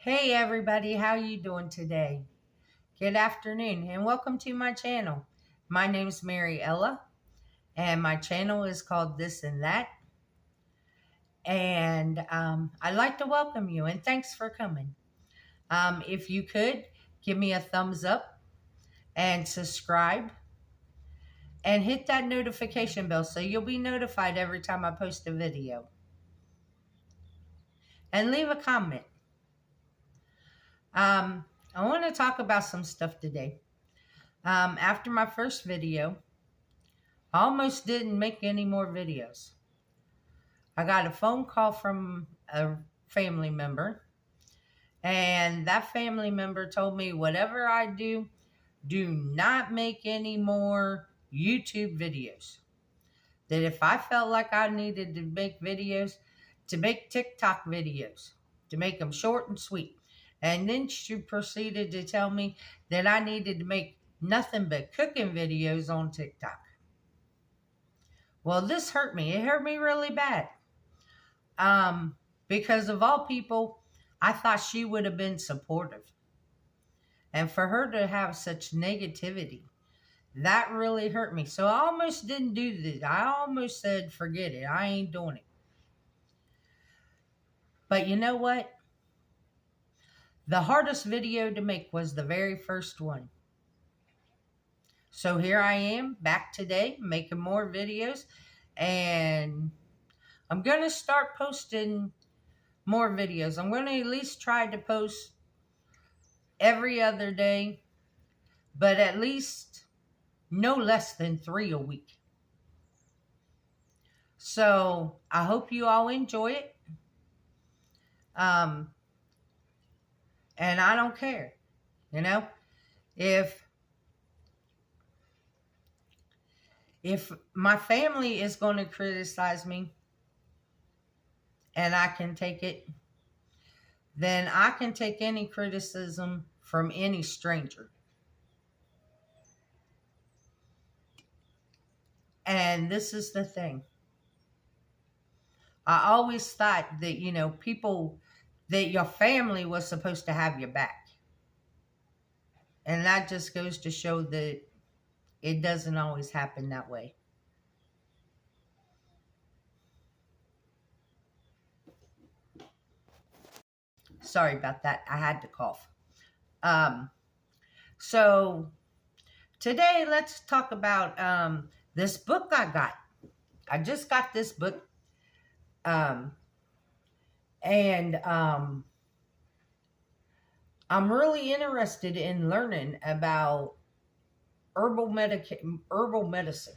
Hey everybody, how you doing today? Good afternoon and welcome to my channel. My name is Mary Ella and my channel is called This and That. And I'd like to welcome you and thanks for coming. If you could, give me a thumbs up and subscribe and hit that notification bell so you'll be notified every time I post a video. And leave a comment. I want to talk about some stuff today. After my first video, I almost didn't make any more videos. I got a phone call from a family member, and that family member told me whatever I do, do not make any more YouTube videos. That if I felt like I needed to make videos, to make TikTok videos, to make them short and sweet. And then she proceeded to tell me that I needed to make nothing but cooking videos on TikTok. Well, this hurt me. It hurt me really bad. Because of all people, I thought she would have been supportive. And for her to have such negativity, that really hurt me. So I almost didn't do this. I almost said, forget it. I ain't doing it. But you know what? The hardest video to make was the very first one. So here I am back today making more videos, and I'm going to start posting more videos. I'm going to at least try to post every other day, but at least no less than 3 a week. So I hope you all enjoy it. And I don't care, if my family is going to criticize me and I can take it, then I can take any criticism from any stranger. And this is the thing. I always thought that, people, that your family was supposed to have your back. And that just goes to show that it doesn't always happen that way. Sorry about that. I had to cough. So today let's talk about this book I got. I just got this book. I'm really interested in learning about herbal medicine.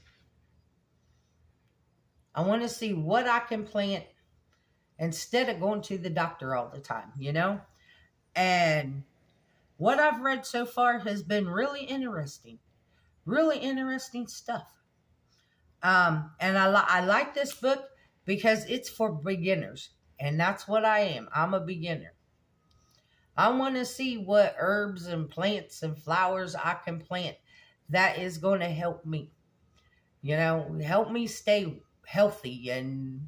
I want to see what I can plant instead of going to the doctor all the time, And what I've read so far has been really interesting stuff. And I like this book because it's for beginners, and that's what I am. I'm a beginner. I want to see what herbs and plants and flowers I can plant that is going to help me, help me stay healthy and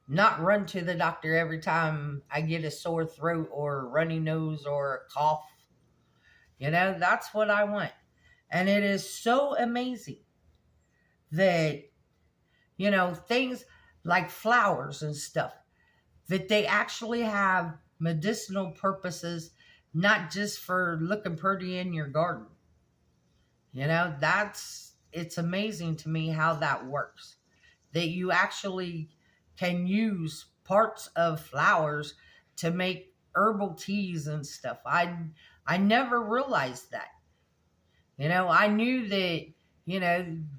not run to the doctor every time I get a sore throat or a runny nose or a cough. That's what I want. And it is so amazing that, things like flowers and stuff, that they actually have medicinal purposes, not just for looking pretty in your garden. It's amazing to me how that works. That you actually can use parts of flowers to make herbal teas and stuff. I never realized that. I knew that,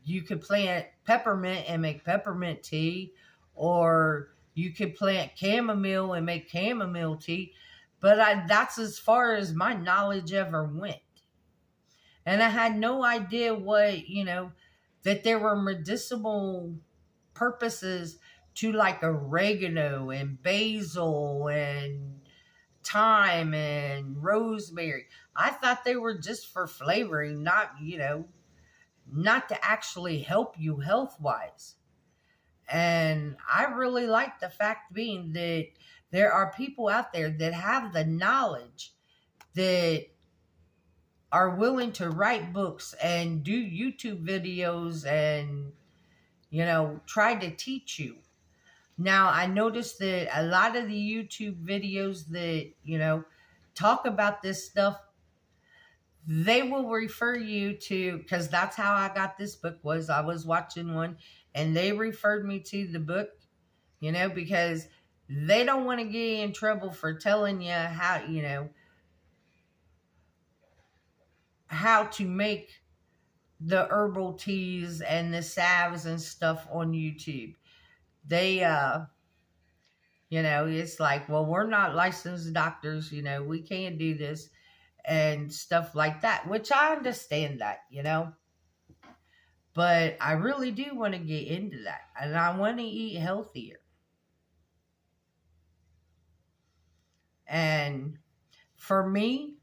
you could plant peppermint and make peppermint tea, or you could plant chamomile and make chamomile tea, but that's as far as my knowledge ever went. And I had no idea that there were medicinal purposes to like oregano and basil and thyme and rosemary. I thought they were just for flavoring, not to actually help you health-wise. And I really like the fact being that There are people out there that have the knowledge, that are willing to write books and do YouTube videos and, try to teach you. Now, I noticed that a lot of the YouTube videos that, talk about this stuff, they will refer you to, because that's how I got this book, was I was watching one and they referred me to the book, because they don't want to get in trouble for telling you how to make the herbal teas and the salves and stuff on YouTube. They, it's like, well, we're not licensed doctors, we can't do this and stuff like that, which I understand that, but I really do want to get into that, and I want to eat healthier. And for me,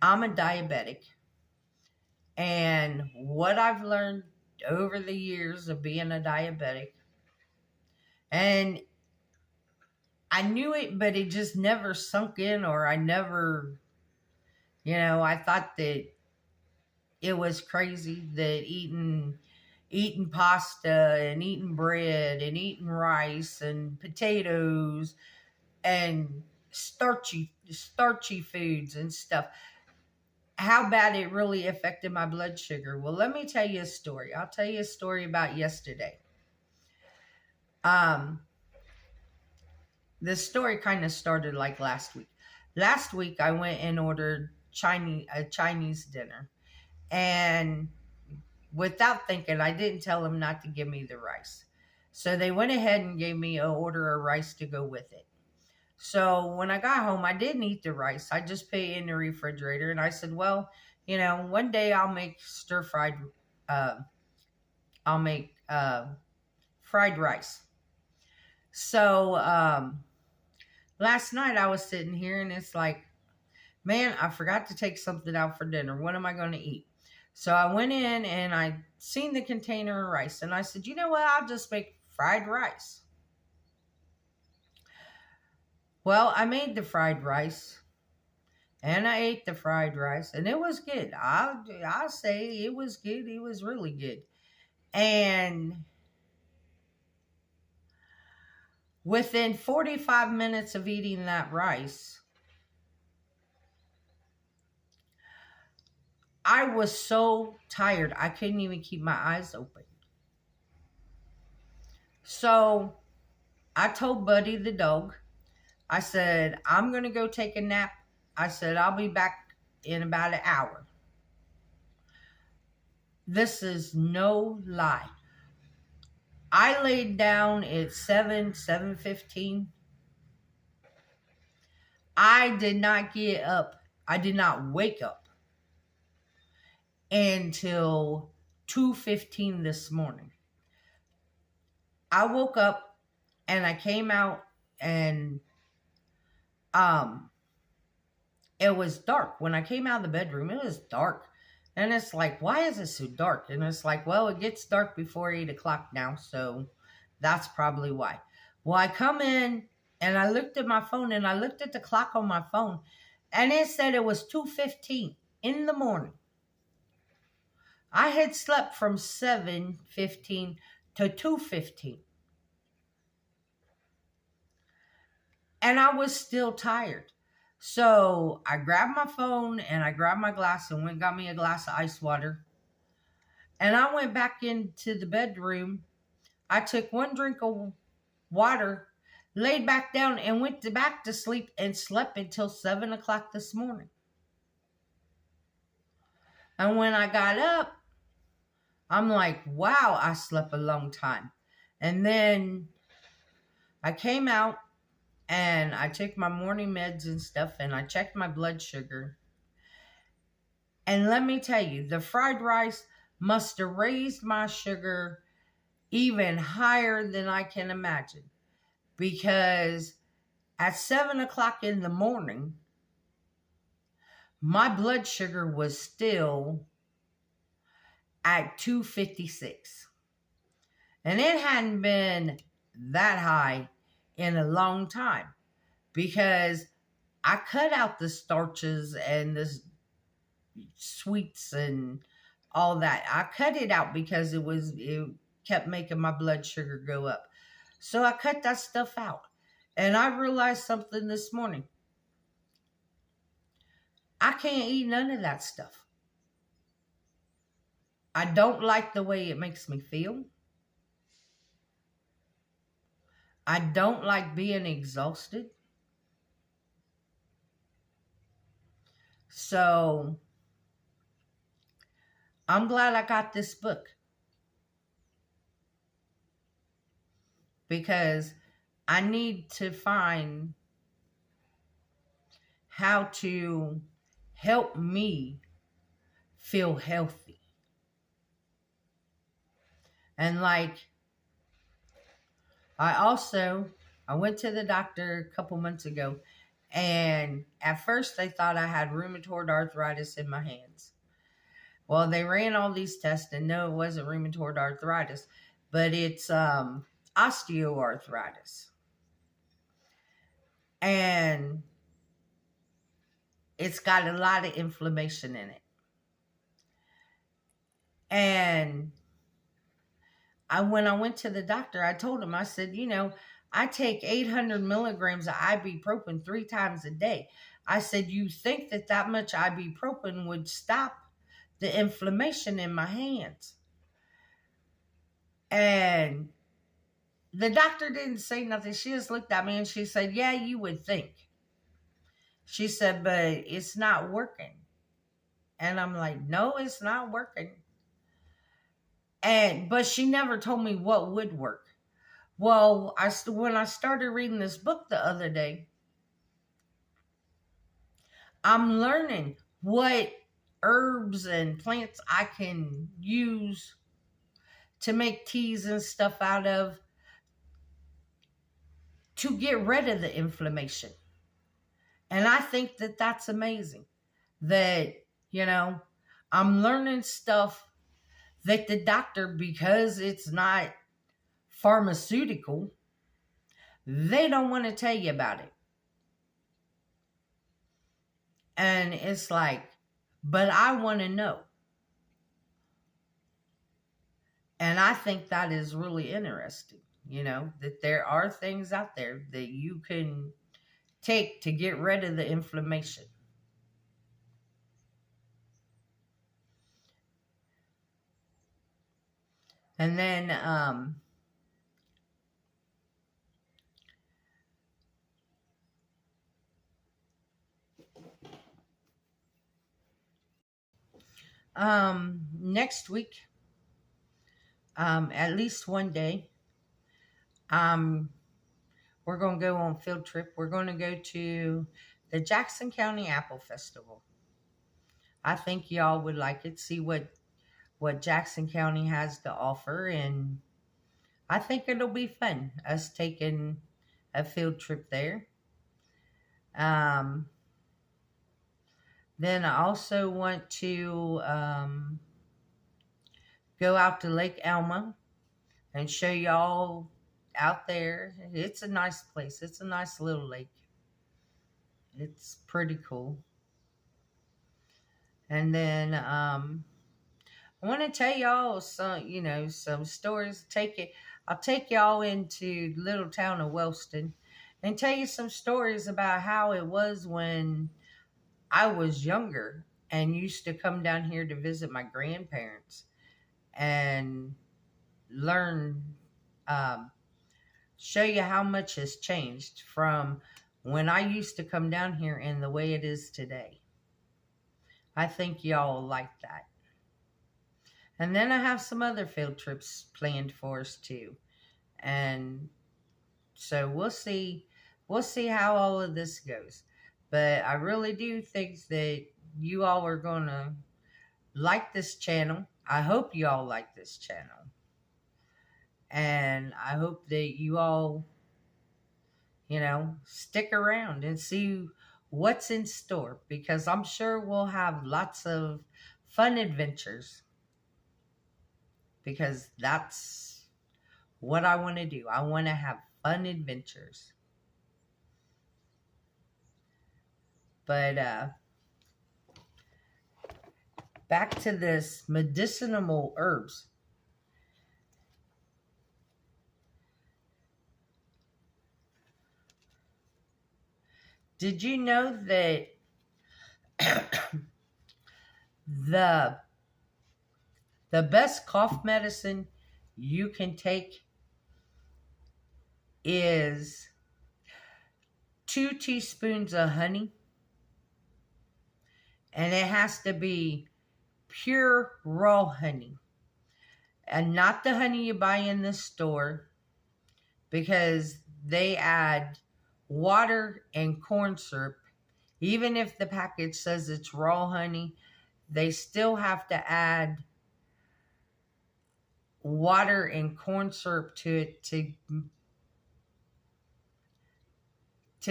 I'm a diabetic, and what I've learned over the years of being a diabetic, and I knew it, but it just never sunk in, or I never, I thought that it was crazy that eating pasta and eating bread and eating rice and potatoes and starchy foods and stuff, how bad it really affected my blood sugar. Well, let me tell you a story. I'll tell you a story about yesterday. This story kind of started like last week. Last week, I went and ordered a Chinese dinner. And without thinking, I didn't tell them not to give me the rice. So they went ahead and gave me an order of rice to go with it. So when I got home, I didn't eat the rice. I just put it in the refrigerator. And I said, well, one day I'll make fried rice. So last night I was sitting here and it's like, man, I forgot to take something out for dinner. What am I going to eat? So I went in and I seen the container of rice. And I said, you know what? I'll just make fried rice. Well, I made the fried rice. And I ate the fried rice. And it was good. I'll say it was good. It was really good. And within 45 minutes of eating that rice, I was so tired, I couldn't even keep my eyes open. So I told Buddy the dog, I said, I'm going to go take a nap. I said, I'll be back in about an hour. This is no lie. I laid down at 7:15. I did not get up. I did not wake up until 2:15 this morning. I woke up and I came out and it was dark. When I came out of the bedroom, it was dark. And it's like, why is it so dark? And it's like, well, it gets dark before 8 o'clock now, so that's probably why. Well, I come in and I looked at my phone and I looked at the clock on my phone and it said it was 2:15 in the morning. I had slept from 7:15 to 2:15. And I was still tired. So I grabbed my phone and I grabbed my glass and went and got me a glass of ice water. And I went back into the bedroom. I took one drink of water, laid back down and went back to sleep and slept until 7 o'clock this morning. And when I got up, I'm like, wow, I slept a long time. And then I came out and I took my morning meds and stuff and I checked my blood sugar. And let me tell you, the fried rice must have raised my sugar even higher than I can imagine. Because at 7 o'clock in the morning, my blood sugar was still at 256. And it hadn't been that high in a long time, because I cut out the starches and the sweets and all that. I cut it out because it kept making my blood sugar go up. So I cut that stuff out. And I realized something this morning. I can't eat none of that stuff. I don't like the way it makes me feel. I don't like being exhausted. So I'm glad I got this book, because I need to find how to help me feel healthy. And like, I went to the doctor a couple months ago, and at first they thought I had rheumatoid arthritis in my hands. Well, they ran all these tests, and no, it wasn't rheumatoid arthritis, but it's osteoarthritis. And it's got a lot of inflammation in it. And when I went to the doctor, I told him, I said, I take 800 milligrams of ibuprofen 3 times a day. I said, you think that much ibuprofen would stop the inflammation in my hands? And the doctor didn't say nothing. She just looked at me and she said, yeah, you would think. She said, but it's not working. And I'm like, no, it's not working. But she never told me what would work. Well, when I started reading this book the other day, I'm learning what herbs and plants I can use to make teas and stuff out of to get rid of the inflammation. And I think that that's amazing. That, I'm learning stuff that the doctor, because it's not pharmaceutical, they don't want to tell you about it. And it's like, but I want to know. And I think that is really interesting, that there are things out there that you can take to get rid of the inflammation. And then, next week, at least one day, we're going to go on a field trip. We're going to go to the Jackson County Apple Festival. I think y'all would like it. See what Jackson County has to offer. And I think it'll be fun, us taking a field trip there. Then I also want to go out to Lake Elma and show y'all out there. It's a nice place. It's a nice little lake. It's pretty cool. And then I want to tell y'all some stories. I'll take y'all into the little town of Wellston and tell you some stories about how it was when I was younger and used to come down here to visit my grandparents and learn, show you how much has changed from when I used to come down here and the way it is today. I think y'all like that. And then I have some other field trips planned for us too. And so we'll see how all of this goes. But I really do think that you all are going to like this channel. I hope you all like this channel. And I hope that you all, stick around and see what's in store, because I'm sure we'll have lots of fun adventures, because that's what I want to do. I want to have fun adventures. But back to this medicinal herbs. Did you know that the best cough medicine you can take is 2 teaspoons of honey, and it has to be pure raw honey and not the honey you buy in the store, because they add water and corn syrup. Even if the package says it's raw honey, they still have to add water and corn syrup to it to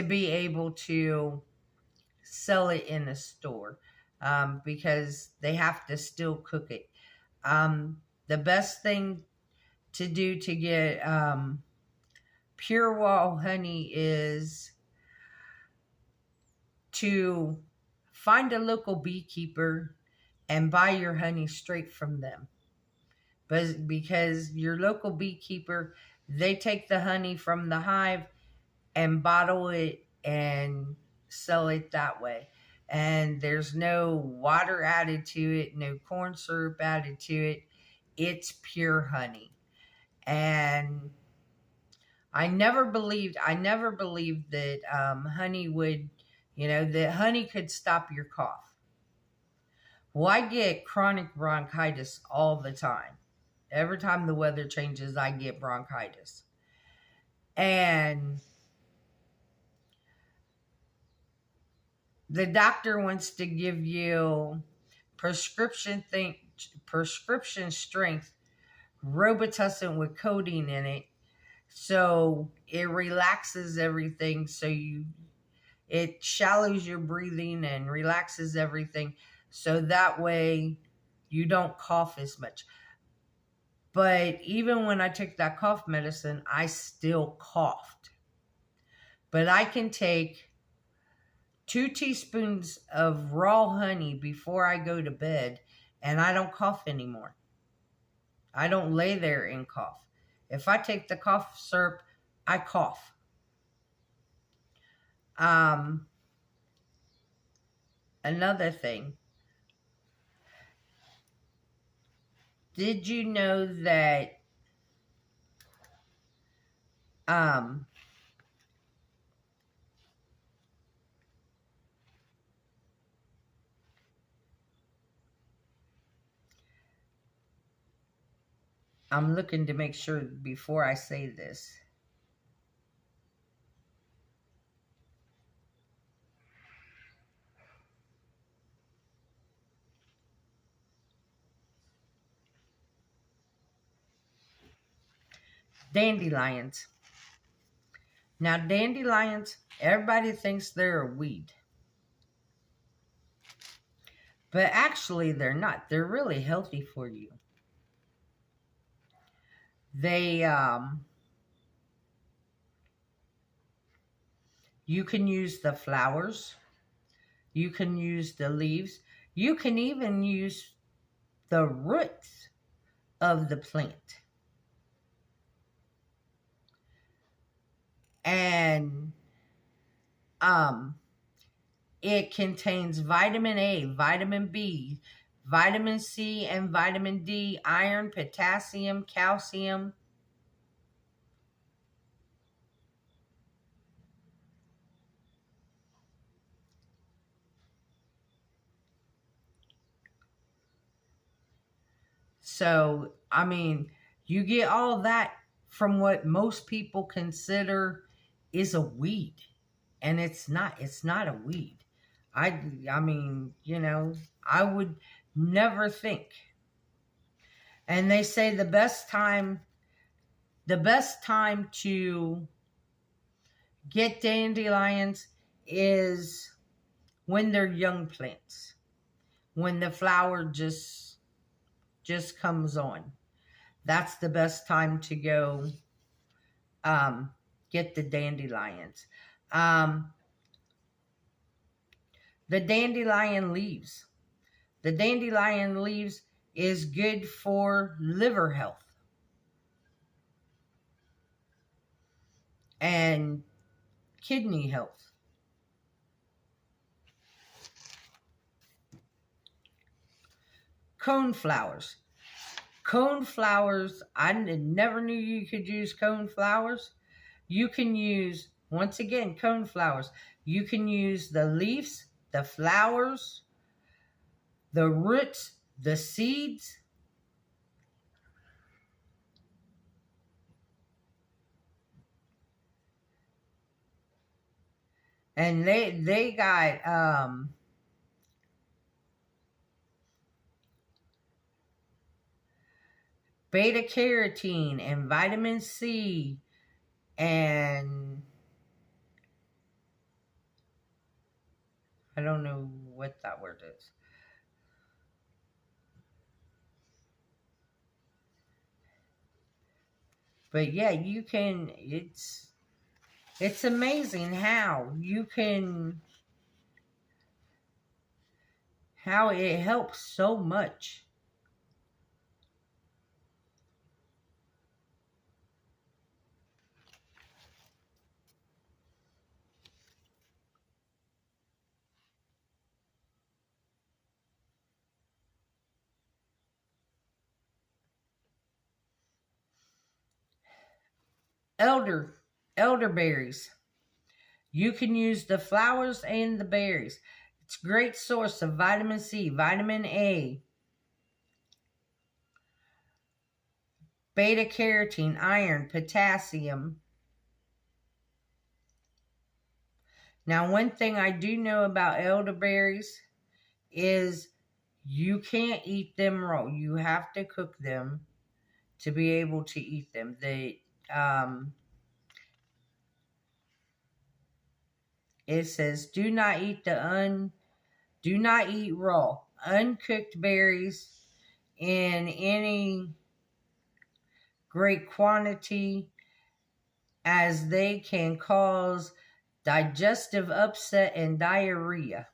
be able to sell it in a store, because they have to still cook it. The best thing to do to get pure raw honey is to find a local beekeeper and buy your honey straight from them. But because your local beekeeper, they take the honey from the hive and bottle it and sell it that way. And there's no water added to it, no corn syrup added to it. It's pure honey. And I never believed that honey would, that honey could stop your cough. Well, I get chronic bronchitis all the time. Every time the weather changes, I get bronchitis. And the doctor wants to give you prescription strength Robitussin with codeine in it, so it relaxes everything, so it shallows your breathing and relaxes everything, so that way you don't cough as much. But even when I took that cough medicine, I still coughed. But I can take 2 teaspoons of raw honey before I go to bed, and I don't cough anymore. I don't lay there and cough. If I take the cough syrup, I cough. Another thing. Did you know that I'm looking to make sure before I say this. Dandelions. Now, dandelions, everybody thinks they're a weed. But actually, they're not. They're really healthy for you. They, you can use the flowers. You can use the leaves. You can even use the roots of the plant. And it contains vitamin A, vitamin B, vitamin C, and vitamin D, iron, potassium, calcium. So, I mean, you get all that from what most people consider is a weed. And it's not a weed. I mean, I would never think. And they say the best time to get dandelions is when they're young plants, when the flower just comes on. that's the best time to go get the dandelions. Um, the dandelion leaves. The dandelion leaves is good for liver health and kidney health. Coneflowers. Coneflowers, I never knew you could use coneflowers. You can use, once again, coneflowers. You can use the leaves, the flowers, the roots, the seeds. And they got beta carotene and vitamin C and I don't know what that word is. But yeah, you can, it's amazing how you can, how it helps so much. Elderberries. You can use the flowers and the berries. It's a great source of vitamin C, vitamin A, beta carotene, iron, potassium. Now, one thing I do know about elderberries is you can't eat them raw. You have to cook them to be able to eat them. It says do not eat raw uncooked berries in any great quantity, as they can cause digestive upset and diarrhea.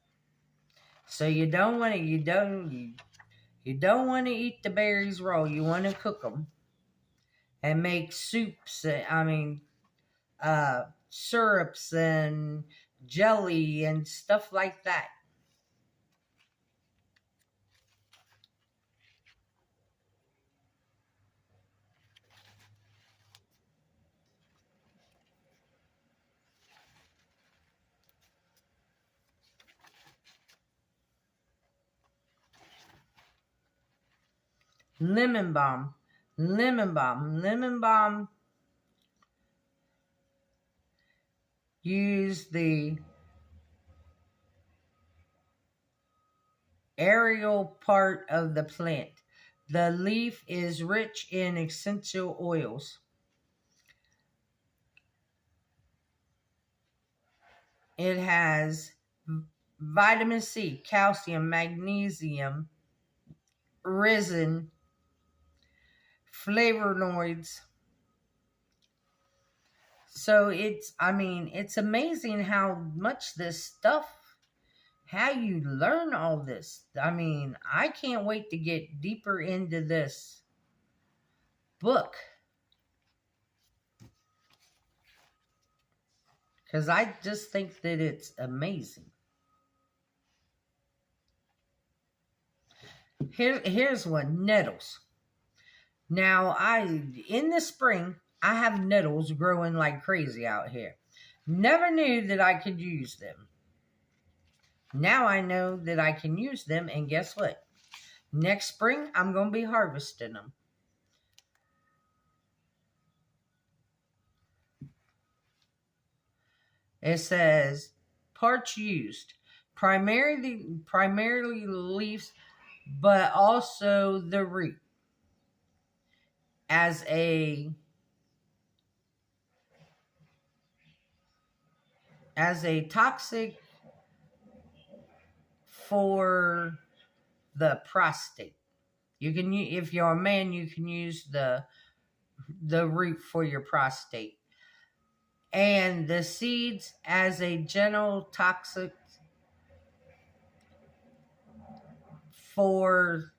So you don't want to you don't want to eat the berries raw. You want to cook them and make soups. Syrups and jelly and stuff like that. Lemon balm. Use the aerial part of the plant. The leaf is rich in essential oils. It has vitamin C, calcium, magnesium, resin, flavonoids. So it's amazing how much this stuff, how you learn all this. I can't wait to get deeper into this book, because I just think that it's amazing. Here's one, nettles. Now, in the spring, I have nettles growing like crazy out here. Never knew that I could use them. Now I know that I can use them, and guess what? Next spring, I'm going to be harvesting them. It says parts used, primarily leaves, but also the root as a toxic for the prostate. You can, if you're a man, you can use the root for your prostate. And the seeds as a general toxic for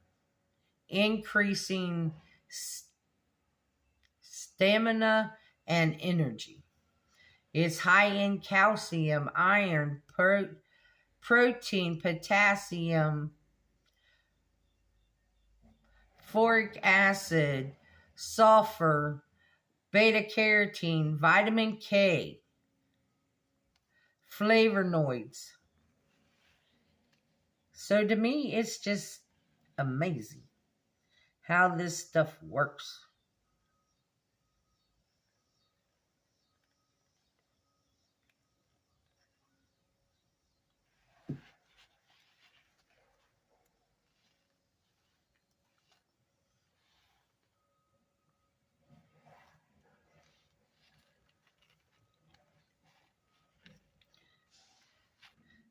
increasing stamina and energy. It's high in calcium, iron, protein, potassium, folic acid, sulfur, beta carotene, vitamin K, flavonoids. So to me, it's just amazing how this stuff works.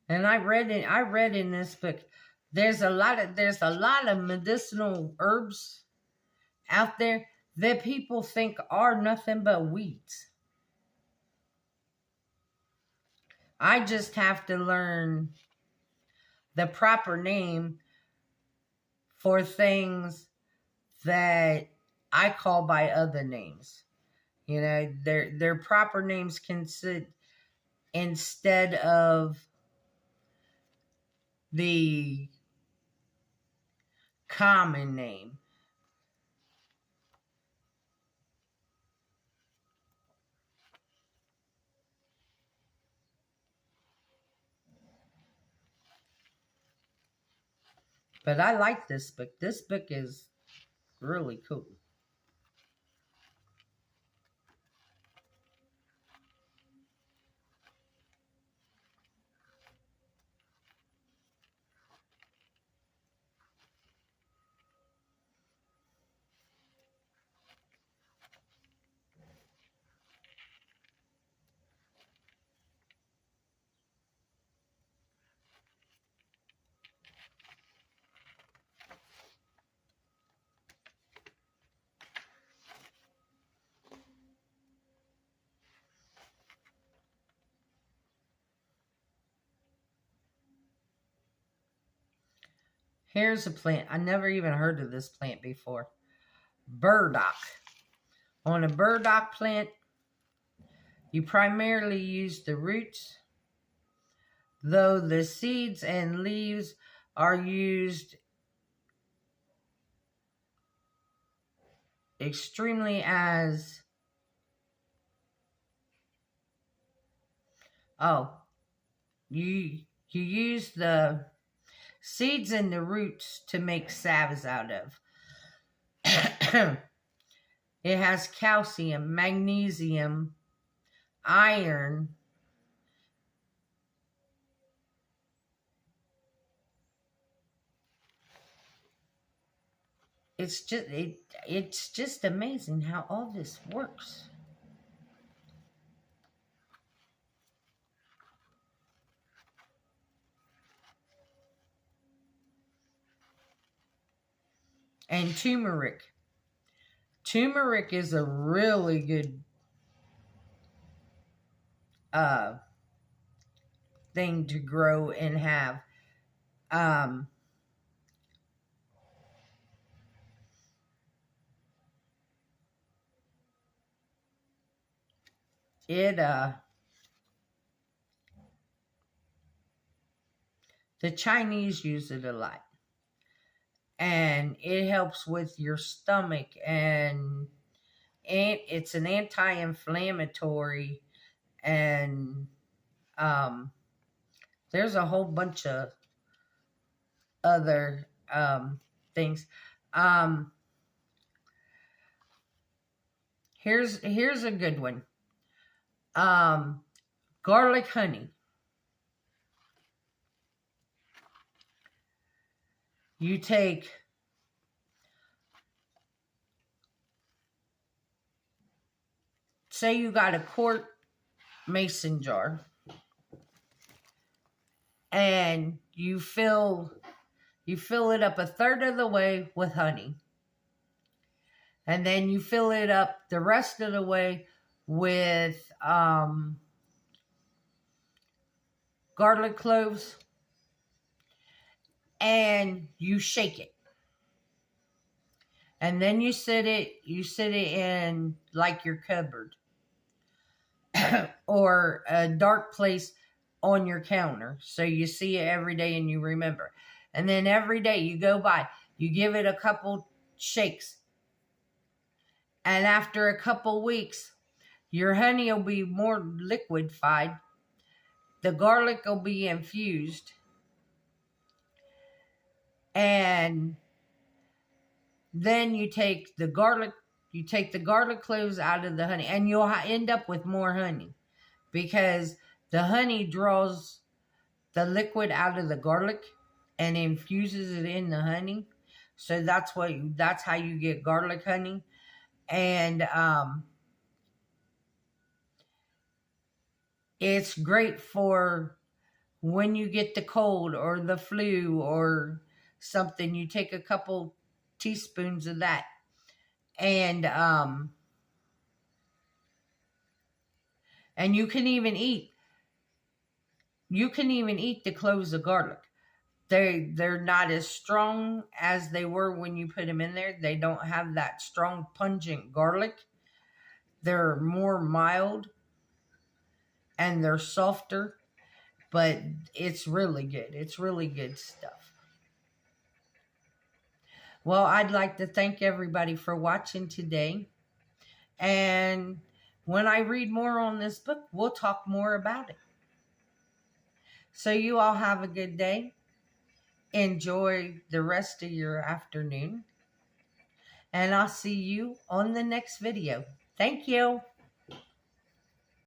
And I read in this book, there's a lot of medicinal herbs out there that people think are nothing but weeds. I just have to learn the proper name for things that I call by other names. You know, their proper names can sit instead of the common name. But I like this book. This book is really cool. Here's a plant. I never even heard of this plant before. Burdock. On a burdock plant, you primarily use the roots, though the seeds and leaves are used extremely as you use the seeds and the roots to make salves out of. It has calcium, magnesium, iron, it's just amazing how all this works. And turmeric. Turmeric is a really good thing to grow and have. The Chinese use it a lot. And it helps with your stomach, and it's an anti-inflammatory, and there's a whole bunch of other things. Here's a good one. Garlic honey. You take say you got a quart mason jar, and you fill You fill it up a third of the way with honey. And then you fill it up the rest of the way with garlic cloves. And you shake it. And then you sit it in like your cupboard or a dark place on your counter. So you see it every day and you remember. And then every day you go by, you give it a couple shakes. And after a couple weeks, your honey will be more liquefied. The garlic will be infused. And then you take the garlic cloves out of the honey, and you'll end up with more honey because the honey draws the liquid out of the garlic and infuses it in the honey. So that's how you get garlic honey. And it's great for when you get the cold or the flu or something. You take a couple teaspoons of that, and you can even eat the cloves of garlic. They're not as strong as they were when you put them in there. They don't have that strong pungent garlic. They're more mild and they're softer, but it's really good. It's really good stuff. Well, I'd like to thank everybody for watching today. And when I read more on this book, we'll talk more about it. So you all have a good day. Enjoy the rest of your afternoon. And I'll see you on the next video. Thank you.